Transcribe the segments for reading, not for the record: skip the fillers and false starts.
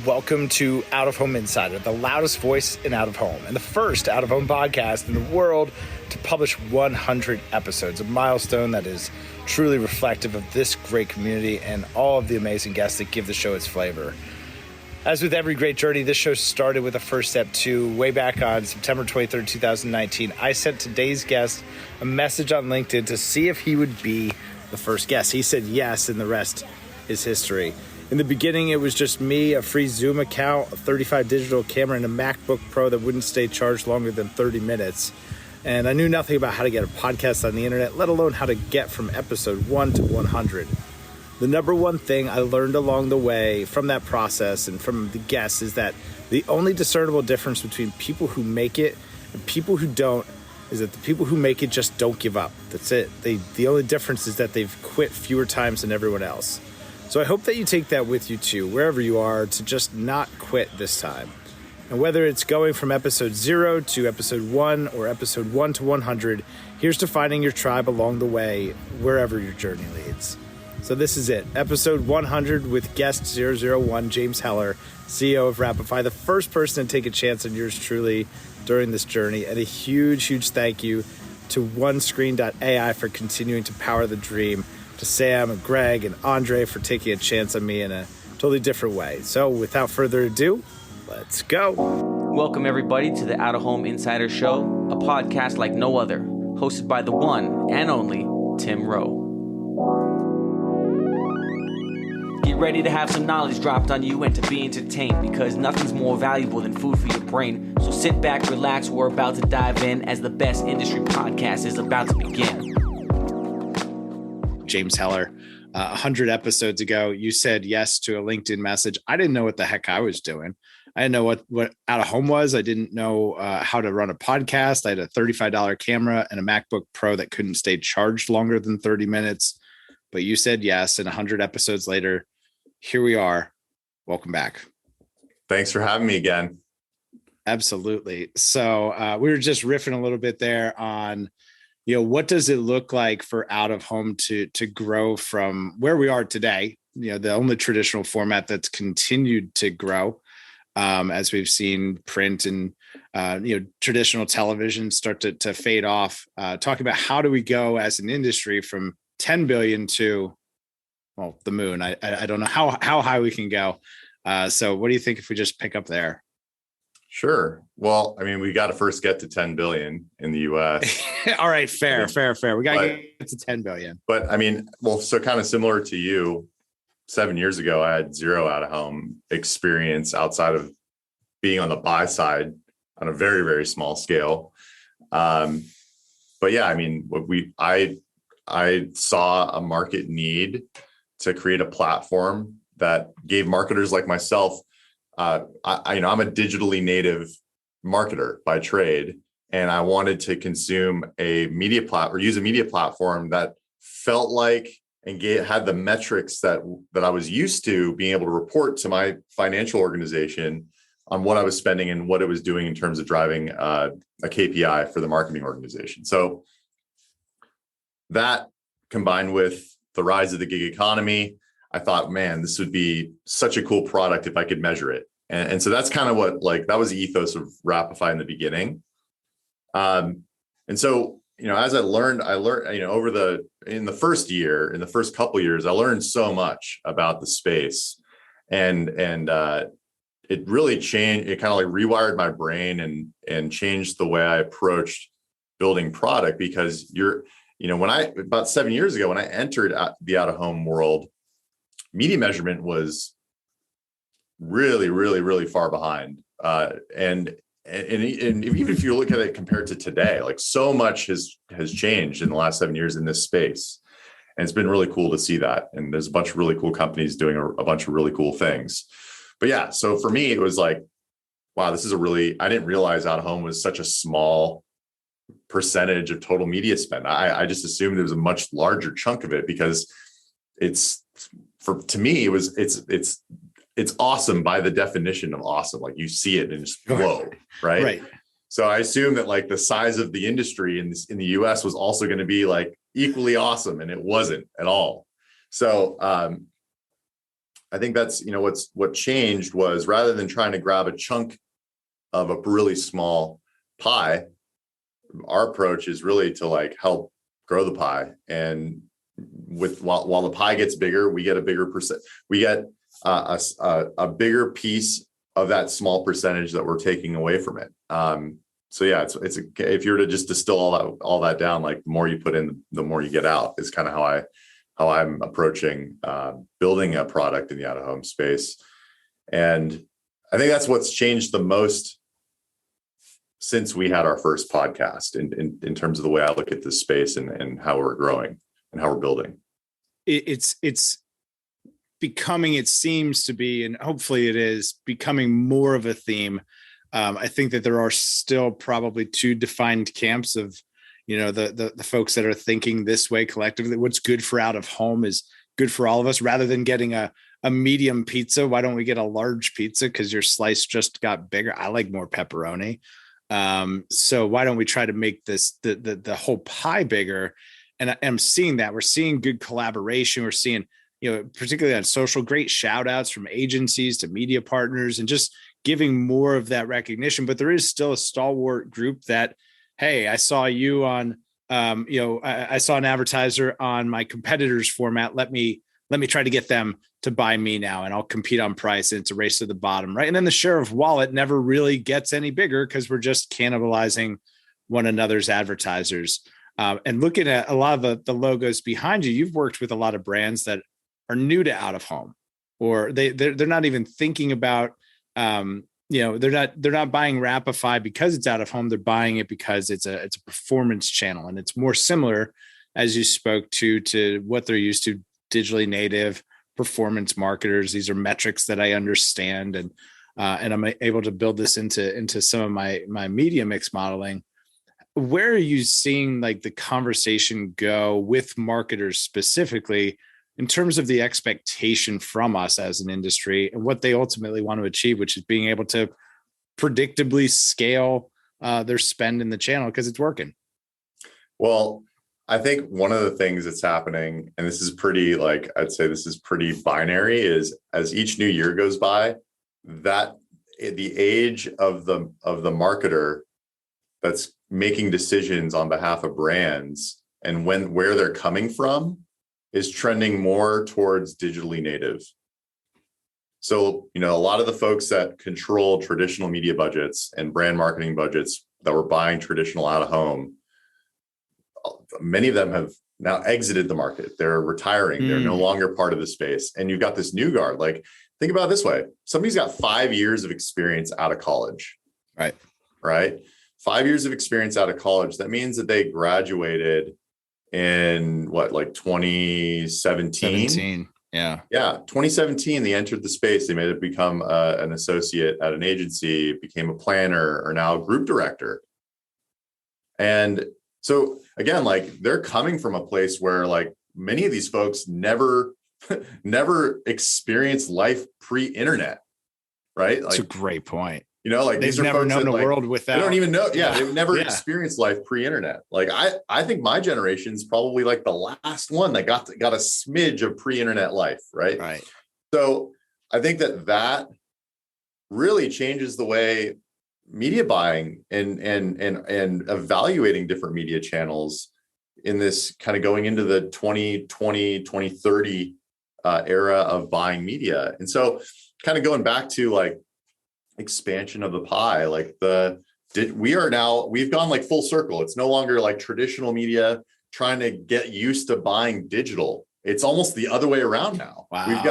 Welcome to Out of Home Insider, the loudest voice in out of home and the first out of home podcast in the world to publish 100 episodes, a milestone that is truly reflective of this great community and all of the amazing guests that give the show its flavor. As with every great journey, this show started with a first step too. Way back on September 23rd, 2019, I sent today's guest a message on LinkedIn to see if he would be the first guest. He said yes, and the rest is history. In the beginning, it was just me, a free Zoom account, a 35 digital camera, and a MacBook Pro that wouldn't stay charged longer than 30 minutes. And I knew nothing about how to get a podcast on the internet, let alone how to get from episode 1 to 100. The number one thing I learned along the way from that process and from the guests is that the only discernible difference between people who make it and people who don't is that the people who make it just don't give up. That's it. The only difference is that they've quit fewer times than everyone else. So I hope that you take that with you too, wherever you are, to just not quit this time. And whether it's going from episode 0 to episode 1 or episode 1 to 100, here's to finding your tribe along the way, wherever your journey leads. So this is it, episode 100 with guest 001, James Heller, CEO of Wrapify, the first person to take a chance on yours truly during this journey. And a huge, huge thank you to OneScreen.ai for continuing to power the dream, to Sam and Greg and Andre for taking a chance on me in a totally different way. So without further ado, let's go. Welcome everybody to the Out of Home Insider Show, a podcast like no other, hosted by the one and only Tim Rowe. Get ready to have some knowledge dropped on you and to be entertained, because nothing's more valuable than food for your brain. So sit back, relax, we're about to dive in as the best industry podcast is about to begin. James Heller, 100 episodes ago, you said yes to a LinkedIn message. I didn't know what the heck I was doing. I didn't know what out of home was. I didn't know how to run a podcast. I had a $35 camera and a MacBook Pro that couldn't stay charged longer than 30 minutes. But you said yes, and 100 episodes later, here we are. Welcome back. Thanks for having me again. Absolutely. So we were just riffing a little bit there on, what does it look like for out of home to grow from where we are today? The only traditional format that's continued to grow, as we've seen print and traditional television start to fade off. Talking about how do we go as an industry from 10 billion to, well, the moon. I don't know how high we can go. So what do you think if we just pick up there? Sure. Well, I mean, we got to first get to 10 billion in the US. All right. Fair. We got to get to 10 billion. But I mean, well, so kind of similar to you, 7 years ago, I had zero out of home experience outside of being on the buy side on a very, very small scale. But yeah, I mean, I saw a market need to create a platform that gave marketers like myself, I'm a digitally native marketer by trade, and I wanted to consume a media platform or use a media platform that felt like and had the metrics that I was used to being able to report to my financial organization on what I was spending and what it was doing in terms of driving a KPI for the marketing organization. So that combined with the rise of the gig economy, I thought, man, this would be such a cool product if I could measure it. And so that's kind of what, that was the ethos of Wrapify in the beginning. And so, as I learned, in the first couple of years, I learned so much about the space, and it really changed. It kind of rewired my brain and changed the way I approached building product, because about 7 years ago, when I entered the out of home world, media measurement was really, really, really far behind. And even if you look at it compared to today, so much has changed in the last 7 years in this space. And it's been really cool to see that. And there's a bunch of really cool companies doing a bunch of really cool things. But yeah, so for me, it was like, wow, I didn't realize out of home was such a small percentage of total media spend. I just assumed there was a much larger chunk of it, because to me, it's awesome by the definition of awesome. You see it and just whoa, right? So I assumed that the size of the industry in the US was also going to be equally awesome, and it wasn't at all. So I think that's, what changed was, rather than trying to grab a chunk of a really small pie, our approach is really to like help grow the pie. And while the pie gets bigger, we get a bigger percent. We get a bigger piece of that small percentage that we're taking away from it. So yeah, if you were to just distill all that down, like the more you put in, the more you get out, is kind of how I'm approaching building a product in the out-of-home space. And I think that's what's changed the most since we had our first podcast in terms of the way I look at this space and how we're growing and how we're building. It's becoming, it seems to be, and hopefully it is becoming more of a theme. I think that there are still probably two defined camps of, the folks that are thinking this way collectively. What's good for out of home is good for all of us. Rather than getting a medium pizza, why don't we get a large pizza? Because your slice just got bigger. I like more pepperoni. So why don't we try to make this the whole pie bigger? And I'm seeing that. We're seeing good collaboration. We're seeing, particularly on social, great shout outs from agencies to media partners, and just giving more of that recognition. But there is still a stalwart group that, hey, I saw you on, I saw an advertiser on my competitor's format. Let me try to get them to buy me now, and I'll compete on price. And it's a race to the bottom, right? And then the share of wallet never really gets any bigger because we're just cannibalizing one another's advertisers. And looking at a lot of the logos behind you, you've worked with a lot of brands that are new to out of home, or they're not even thinking about, they're not buying Wrapify because it's out of home. They're buying it because it's a performance channel, and it's more similar, as you spoke to what they're used to, digitally native performance marketers. These are metrics that I understand, and I'm able to build this into some of my media mix modeling. Where are you seeing like the conversation go with marketers specifically in terms of the expectation from us as an industry and what they ultimately want to achieve, which is being able to predictably scale their spend in the channel because it's working? Well, I think one of the things that's happening, and this is pretty, like, I'd say this is pretty binary, is as each new year goes by, that the age of the marketer that's making decisions on behalf of brands and where they're coming from is trending more towards digitally native. So, a lot of the folks that control traditional media budgets and brand marketing budgets that were buying traditional out of home, many of them have now exited the market. They're retiring. They're no longer part of the space. And you've got this new guard. Like, think about it this way. Somebody's got 5 years of experience out of college. Right. 5 years of experience out of college. That means that they graduated in 2017? Yeah. 2017, they entered the space. They made it become an associate at an agency, became a planner, or now a group director. And so again, like, they're coming from a place where, like, many of these folks never experienced life pre-internet, right? That's a great point. Like, they've never known a world without. They don't even know. Yeah, they've never experienced life pre-internet. Like, I think my generation's probably like the last one that got a smidge of pre-internet life, right? Right. So I think that really changes the way media buying and evaluating different media channels in this kind of going into the 2020, 2030 era of buying media. And so kind of going back to like expansion of the pie, like we've gone like full circle. It's no longer like traditional media trying to get used to buying digital. It's almost the other way around now. Wow, we've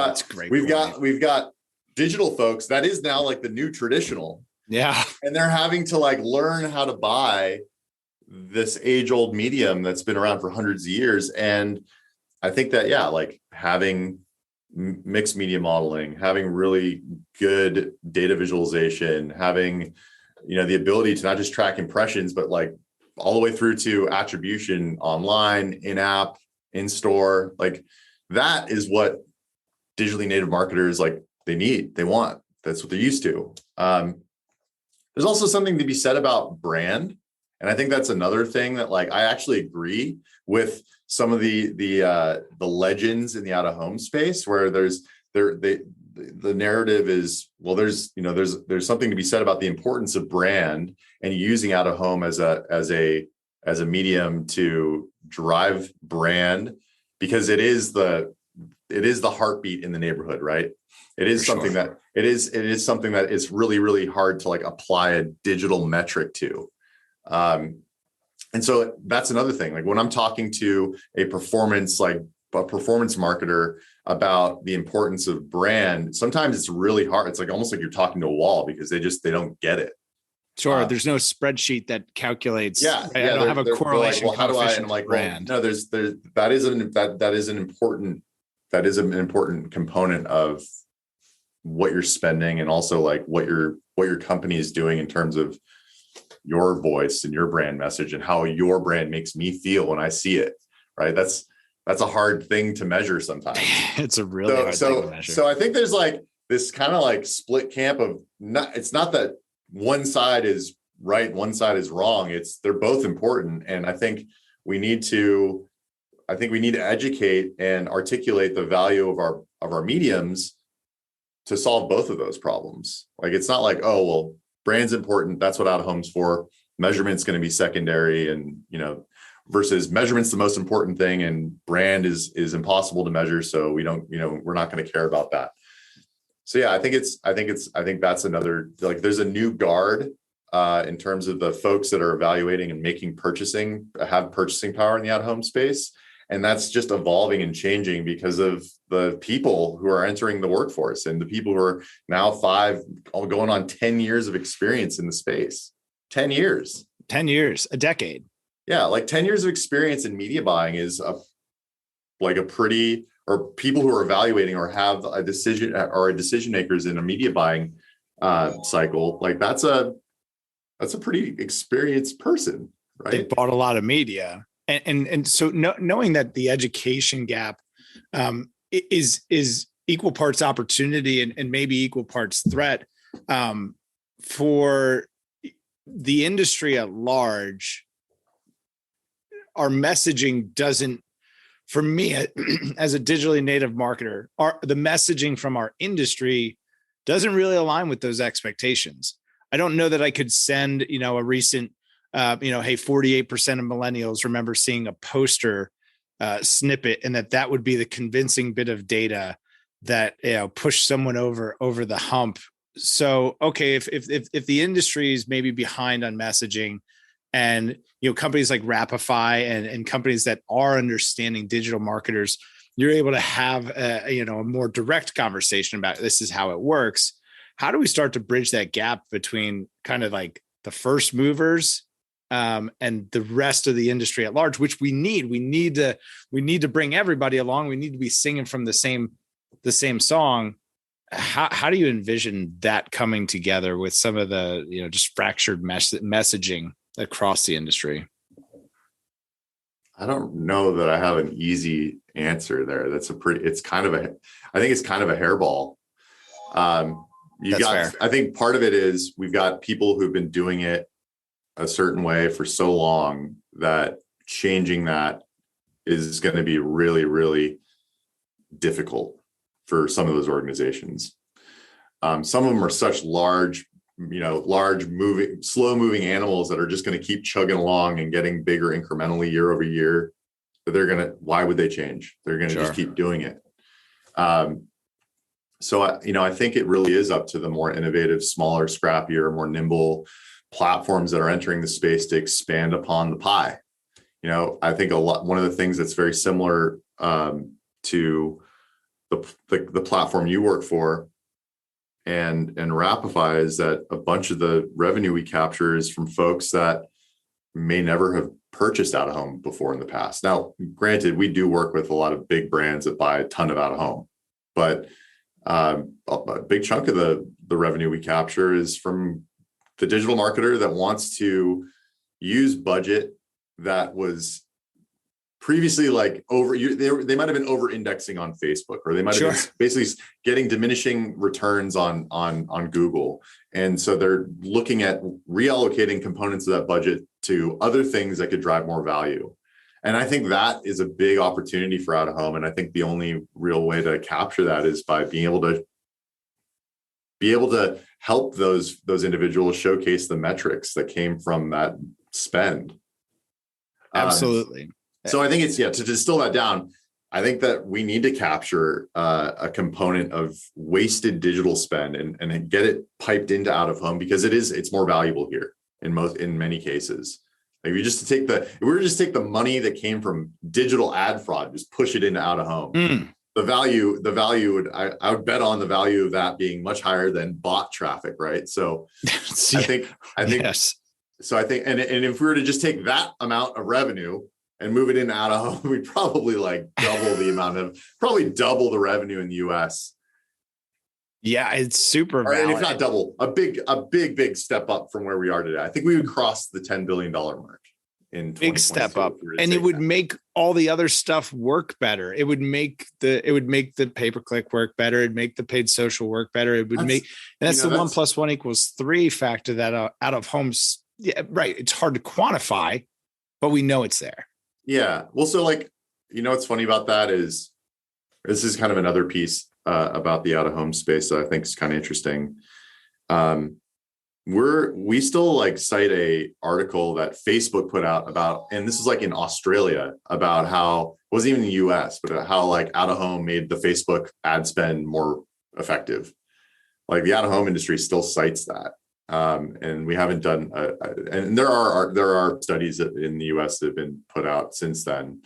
got digital folks that is now like the new traditional. Yeah. And they're having to like learn how to buy this age-old medium that's been around for hundreds of years. And I think that, like having mixed media modeling, having really good data visualization, having, the ability to not just track impressions, but like all the way through to attribution online, in-app, in-store, like that is what digitally native marketers, like, they need, they want. That's what they're used to. There's also something to be said about brand. And I think that's another thing that, like, I actually agree with some of the legends in the out of home space, where there's the narrative is, well, there's something to be said about the importance of brand and using out of home as a medium to drive brand, because it is the heartbeat in the neighborhood, right? It is something that it is something that is really, really hard to like apply a digital metric to. And so that's another thing. Like when I'm talking to a performance marketer about the importance of brand, sometimes it's really hard. It's like almost like you're talking to a wall, because they don't get it. Sure. There's no spreadsheet that calculates. Yeah. I don't have a correlation. Like, well, how do I? And I'm like, brand. Well, no, that is an important component of what you're spending, and also like what your company is doing in terms of your voice and your brand message and how your brand makes me feel when I see it. Right. That's a hard thing to measure sometimes. It's a really hard thing to measure. So I think there's like this kind of like split camp of it's not that one side is right, one side is wrong. They're both important. And I think we need to educate and articulate the value of our mediums to solve both of those problems. Like, it's not like, oh, well, brand's important, that's what out of home's for. Measurement's going to be secondary, and versus measurement's the most important thing, and brand is impossible to measure. So we're not going to care about that. So yeah, I think that's another, like, there's a new guard in terms of the folks that are evaluating and have purchasing power in the out-of-home space. And that's just evolving and changing because of the people who are entering the workforce and the people who are now going on 10 years of experience in the space. 10 years, a decade. Yeah. Like 10 years of experience in media buying is or people who are evaluating or have a decision makers in a media buying cycle. Like that's a pretty experienced person, right? They bought a lot of media. And so knowing that the education gap is equal parts opportunity and maybe equal parts threat for the industry at large, our messaging doesn't, for me as a digitally native marketer, the messaging from our industry doesn't really align with those expectations. I don't know that I could send, a recent hey, 48% of millennials remember seeing a poster snippet, and that would be the convincing bit of data that pushed someone over the hump. So, okay, if the industry is maybe behind on messaging, and companies like Wrapify and companies that are understanding digital marketers, you're able to have a more direct conversation about this is how it works. How do we start to bridge that gap between kind of like the first movers and the rest of the industry at large, which we need to bring everybody along. We need to be singing from the same song. How do you envision that coming together with some of the, just fractured messaging across the industry? I don't know that I have an easy answer there. I think it's kind of a hairball. I think part of it is we've got people who've been doing it a certain way for so long that changing that is going to be really, really difficult for some of those organizations. Some of them are such large moving, slow moving animals that are just going to keep chugging along and getting bigger incrementally year over year. But why would they change? They're going to just keep doing it. So I think it really is up to the more innovative, smaller, scrappier, more nimble platforms that are entering the space to expand upon the pie. I think one of the things that's very similar to the platform you work for and Wrapify is that a bunch of the revenue we capture is from folks that may never have purchased out of home before in the past. Now, granted, we do work with a lot of big brands that buy a ton of out of home, but a big chunk of the revenue we capture is from the digital marketer that wants to use budget that was previously they might have been over indexing on Facebook, or they might have been basically getting diminishing returns on Google. And so they're looking at reallocating components of that budget to other things that could drive more value. And I think that is a big opportunity for out of home. And I think the only real way to capture that is by being able to help those individuals showcase the metrics that came from that spend. Absolutely. So I think it's, to distill that down, I think that we need to capture a component of wasted digital spend and get it piped into out of home, because it's more valuable here in many cases. Like if we were just take the money that came from digital ad fraud, just push it into out of home. The value would, I would bet on the value of that being much higher than bot traffic, right? So I think yes. So I think, and if we were to just take that amount of revenue and move it into out of home, we'd probably probably double the revenue in the US. Yeah, it's super valid. And if not double, a big step up from where we are today. I think we would cross the $10 billion mark in big step up, and it would make all the other stuff work better. It would make the pay-per-click work better. It'd make the paid social work better. It would that's the 1 + 1 = 3 factor that out of homes. Yeah, right. It's hard to quantify, but we know it's there. Yeah. Well, so what's funny about that is this is kind of another piece about the out of home space that I think is kind of interesting. We still cite a article that Facebook put out about, and this is in Australia, about how it wasn't even the US, but how out of home made the Facebook ad spend more effective. The out of home industry still cites that. And we haven't done, and there are studies in the US that have been put out since then,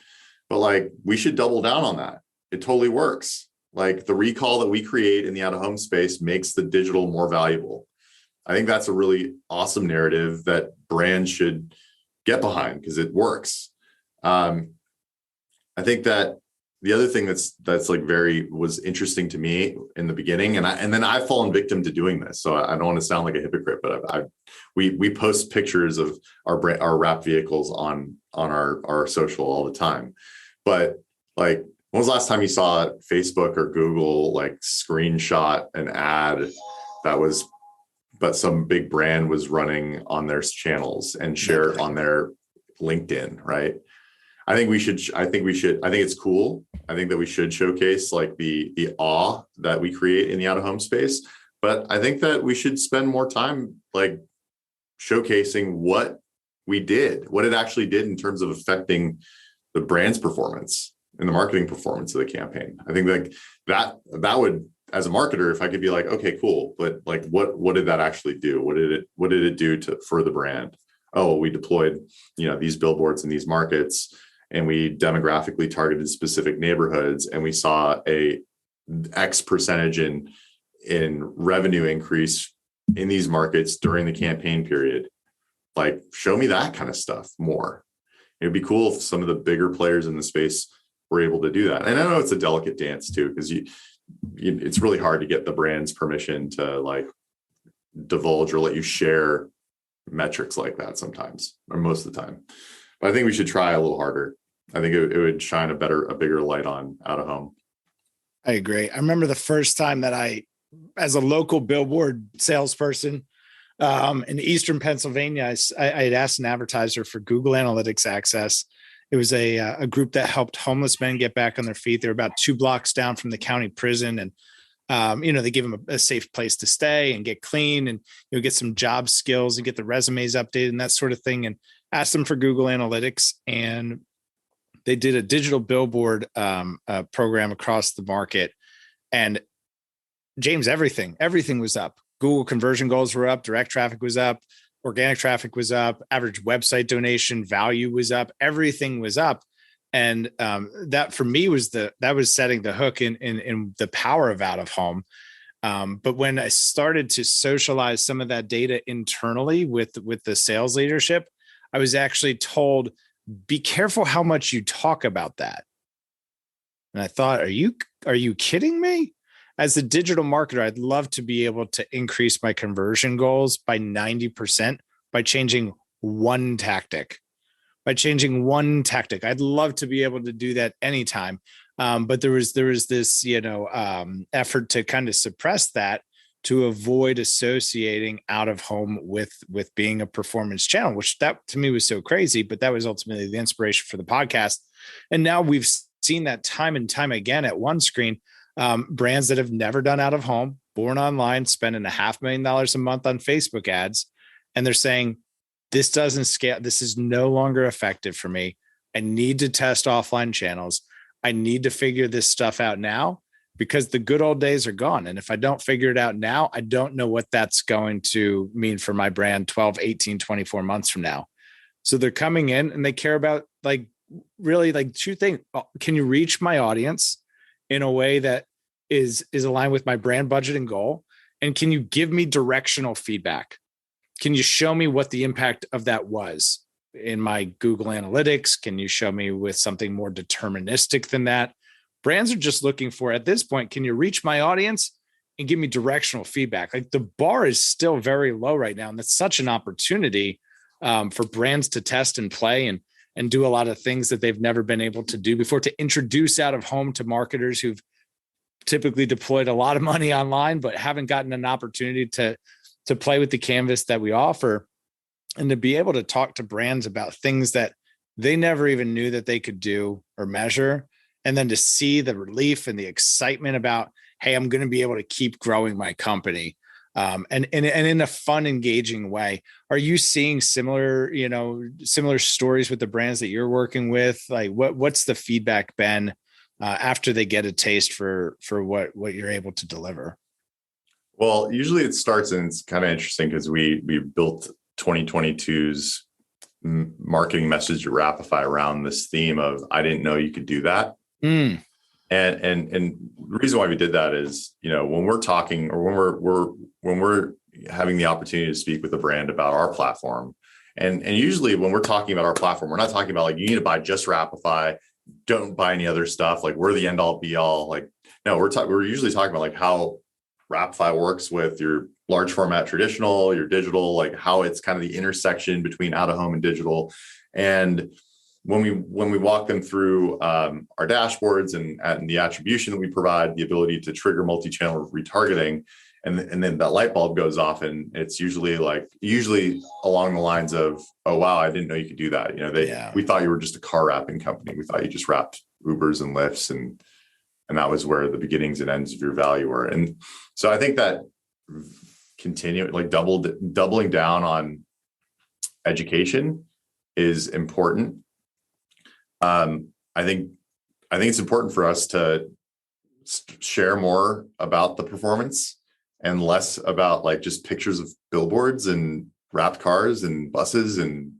but we should double down on that. It totally works. The recall that we create in the out of home space makes the digital more valuable. I think that's a really awesome narrative that brands should get behind because it works. I think that the other thing that's was interesting to me in the beginning, and then I've fallen victim to doing this, so I don't want to sound like a hypocrite, but we post pictures of our wrap vehicles on our social all the time. But when was the last time you saw Facebook or Google screenshot an ad but some big brand was running on their channels and share it on their LinkedIn, right? I think it's cool. I think that we should showcase the awe that we create in the out of home space, but I think that we should spend more time showcasing what it actually did in terms of affecting the brand's performance and the marketing performance of the campaign. I think that would, as a marketer, if I could be okay, cool, but what did that actually do? What did it do for the brand? Oh, we deployed, these billboards in these markets, and we demographically targeted specific neighborhoods, and we saw a X percentage in revenue increase in these markets during the campaign period. Show me that kind of stuff more. It'd be cool if some of the bigger players in the space were able to do that. And I know it's a delicate dance too, because it's really hard to get the brand's permission to divulge or let you share metrics like that sometimes, or most of the time. But I think we should try a little harder. I think it would shine a bigger light on out of home. I agree. I remember the first time that as a local billboard salesperson in Eastern Pennsylvania, I had asked an advertiser for Google Analytics access. It was a group that helped homeless men get back on their feet. They were about 2 blocks down from the county prison, and they give them a safe place to stay and get clean, and get some job skills and get the resumes updated and that sort of thing. And asked them for Google Analytics, and they did a digital billboard program across the market. And James, everything was up. Google conversion goals were up. Direct traffic was up. Organic traffic was up. Average website donation value was up. Everything was up. And that for me was setting the hook in the power of out of home. But when I started to socialize some of that data internally with the sales leadership, I was actually told, be careful how much you talk about that. And I thought, are you kidding me? As a digital marketer, I'd love to be able to increase my conversion goals by 90% by changing one tactic. I'd love to be able to do that anytime. But there was this, effort to kind of suppress that to avoid associating out of home with being a performance channel, which that to me was so crazy, but that was ultimately the inspiration for the podcast. And now we've seen that time and time again at OneScreen, brands that have never done out of home, born online, spending $500,000 a month on Facebook ads. And they're saying, this doesn't scale. This is no longer effective for me. I need to test offline channels. I need to figure this stuff out now, because the good old days are gone. And if I don't figure it out now, I don't know what that's going to mean for my brand 12, 18, 24 months from now. So they're coming in and they care about really two things. Can you reach my audience in a way that is aligned with my brand budget and goal? And can you give me directional feedback? Can you show me what the impact of that was in my Google Analytics? Can you show me with something more deterministic than that? Brands are just looking for, at this point, can you reach my audience and give me directional feedback? Like, the bar is still very low right now. And that's such an opportunity for brands to test and play and do a lot of things that they've never been able to do before, to introduce out of home to marketers who've typically deployed a lot of money online, but haven't gotten an opportunity to play with the canvas that we offer, and to be able to talk to brands about things that they never even knew that they could do or measure. And then to see the relief and the excitement about, hey, I'm going to be able to keep growing my company, and in a fun, engaging way. Are you seeing similar stories with the brands that you're working with? Like, what's the feedback been after they get a taste for what you're able to deliver? Well, usually it starts, and it's kind of interesting because we built 2022's marketing message at Wrapify around this theme of, I didn't know you could do that. And the reason why we did that is, when we're talking, or when we're having the opportunity to speak with a brand about our platform, and usually when we're talking about our platform, we're not talking about like, you need to buy just Wrapify, don't buy any other stuff, like we're the end all be all. Like, no, we're usually talking about like how Wrapify works with your large format traditional, your digital, like how it's kind of the intersection between out of home and digital. And when we walk them through our dashboards and the attribution that we provide, the ability to trigger multi-channel retargeting, and then that light bulb goes off, and it's usually along the lines of, oh wow, I didn't know you could do that. We thought you were just a car wrapping company. We thought you just wrapped Ubers and Lyfts, and that was where the beginnings and ends of your value were. And so I think that doubling down on education is important. I think it's important for us to share more about the performance and less about like just pictures of billboards and wrapped cars and buses and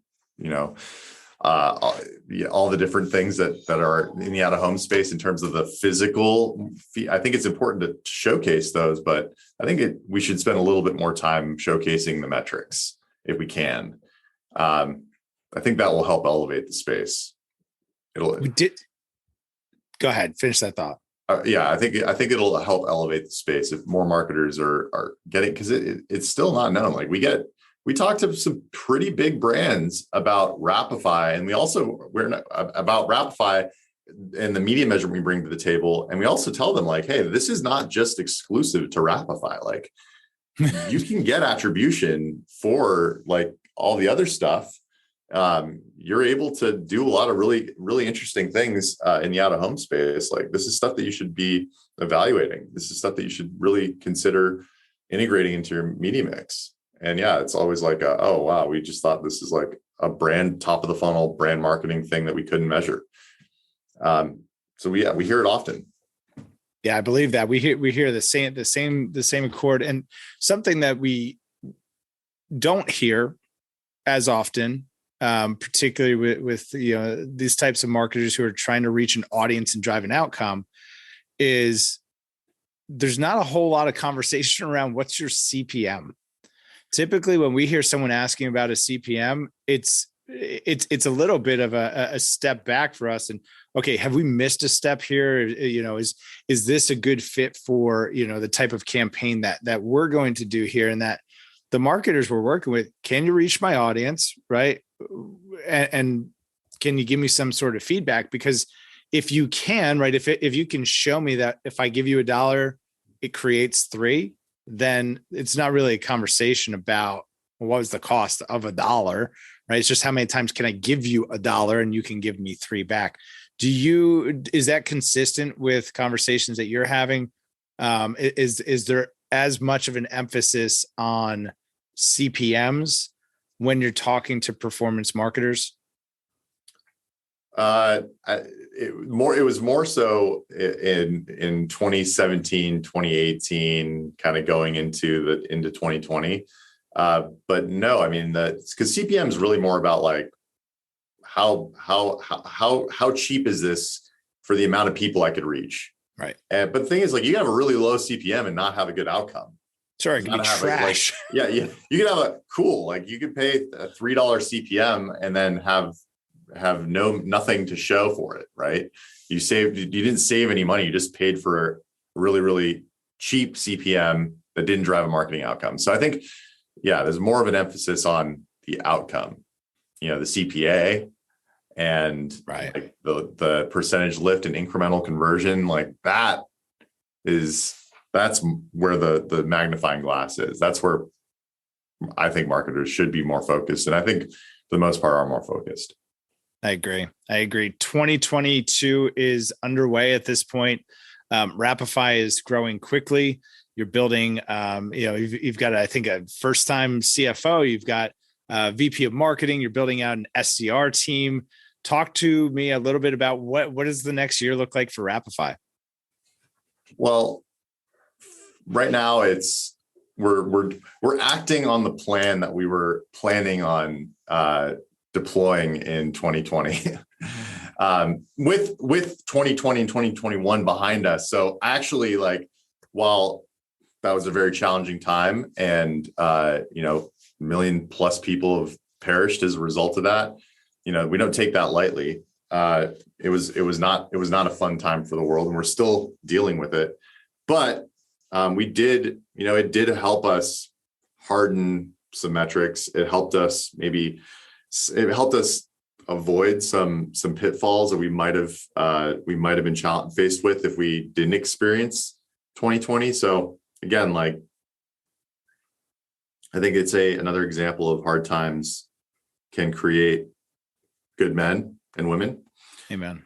all the different things that are in the out of home space in terms of the physical. I think it's important to showcase those, but I think we should spend a little bit more time showcasing the metrics if we can. I think that will help elevate the space. Go ahead, finish that thought. I think it'll help elevate the space if more marketers are getting, because it's still not known. Like we talked to some pretty big brands about Wrapify, and about Wrapify and the media measurement we bring to the table. And we also tell them like, hey, this is not just exclusive to Wrapify. Like you can get attribution for like all the other stuff. You're able to do a lot of really, really interesting things in the out-of-home space. Like this is stuff that you should be evaluating. This is stuff that you should really consider integrating into your media mix. And it's always like, oh, wow, we just thought this is like a brand top of the funnel brand marketing thing that we couldn't measure. So we hear it often. Yeah, I believe that we hear the same accord, and something that we don't hear as often, particularly with these types of marketers who are trying to reach an audience and drive an outcome, is there's not a whole lot of conversation around what's your CPM. Typically, when we hear someone asking about a CPM, it's a little bit of a step back for us. And okay, have we missed a step here? Is this a good fit for the type of campaign that we're going to do here, and that the marketers we're working with, can you reach my audience, right? And can you give me some sort of feedback? Because if you can, right, if you can show me that if I give you $1, it creates $3, then it's not really a conversation about what was the cost of $1, right? It's just how many times can I give you $1 and you can give me 3 back. Is that consistent with conversations that you're having? Is there as much of an emphasis on CPMs when you're talking to performance marketers? It was more so in 2017, 2018, kind of going into 2020. But no, I mean, because CPM is really more about like how cheap is this for the amount of people I could reach, right? But the thing is, like, you can have a really low CPM and not have a good outcome. Sorry, it can be trash. You can have you could pay a $3 CPM and then have nothing to show for it, right? You didn't save any money. You just paid for a really, really cheap CPM that didn't drive a marketing outcome. So I think, there's more of an emphasis on the outcome, the CPA and right. Like the percentage lift and incremental conversion, like that's where the magnifying glass is. That's where I think marketers should be more focused. And I think for the most part are more focused. I agree. 2022 is underway at this point. Wrapify is growing quickly. You're building, you've got, I think, a first-time CFO. You've got a VP of marketing. You're building out an SDR team. Talk to me a little bit about what does the next year look like for Wrapify? Well, right now we're acting on the plan that we were planning on deploying in 2020 with 2020 and 2021 behind us. So actually, like, while that was a very challenging time and million plus people have perished as a result of that, we don't take that lightly. It was not a fun time for the world, and we're still dealing with it. But it did help us harden some metrics. It helped us avoid some pitfalls that we might have been faced with if we didn't experience 2020. So again, like, I think it's another example of hard times can create good men and women. Amen.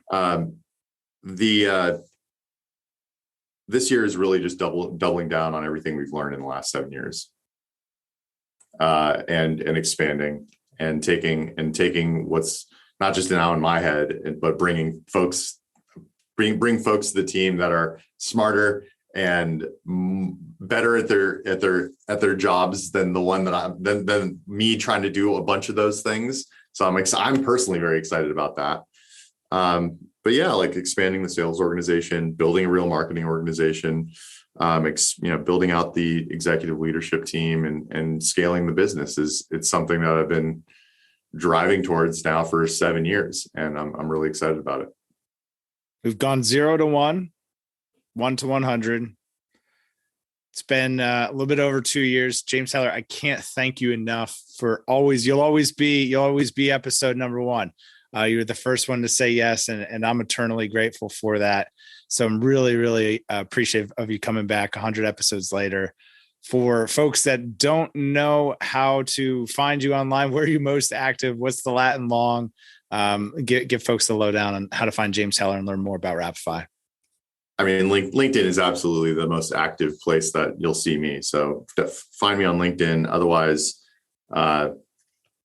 This year is really just doubling down on everything we've learned in the last 7 years, and expanding and taking what's not just now in my head, but bring folks to the team that are smarter and better at their jobs than the one than me trying to do a bunch of those things. So I'm personally very excited about that. But like expanding the sales organization, building a real marketing organization, building out the executive leadership team and scaling the business it's something that I've been driving towards now for 7 years. And I'm really excited about it. We've gone 0 to 1, 1 to 100. It's been a little bit over 2 years. James Tyler, I can't thank you enough for you'll always be episode number 1. You're the first one to say yes, and I'm eternally grateful for that. So I'm really, really appreciative of you coming back 100 episodes later. For folks that don't know how to find you online, where are you most active? What's the Latin long? Give folks the lowdown on how to find James Tyler and learn more about Wrapify. I mean, LinkedIn is absolutely the most active place that you'll see me. So find me on LinkedIn. Otherwise,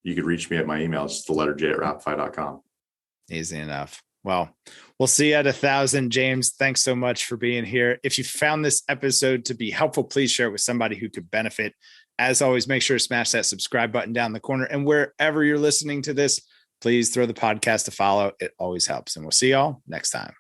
you could reach me at my email. It's just the letter J@wrapify.com. Easy enough. Well, we'll see you at 1,000. James, thanks so much for being here. If you found this episode to be helpful, please share it with somebody who could benefit. As always, make sure to smash that subscribe button down in the corner. And wherever you're listening to this, please throw the podcast a follow. It always helps. And we'll see y'all next time.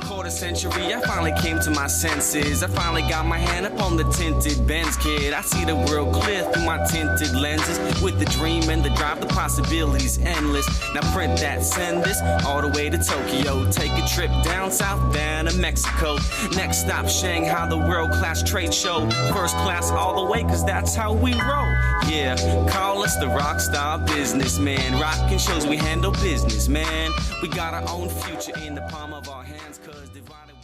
Quarter century, I finally came to my senses. I finally got my hand up on the tinted Benz, kid. I see the world clear through my tinted lenses. With the dream and the drive, the possibilities endless. Now print that, send this all the way to Tokyo. Take a trip down south, down to Mexico. Next stop, Shanghai, the world-class trade show. First class all the way, cause that's how we roll. Yeah, call us the rock star businessman. Rockin' shows, we handle business, man. We got our own future in the palm of our hands, cause divided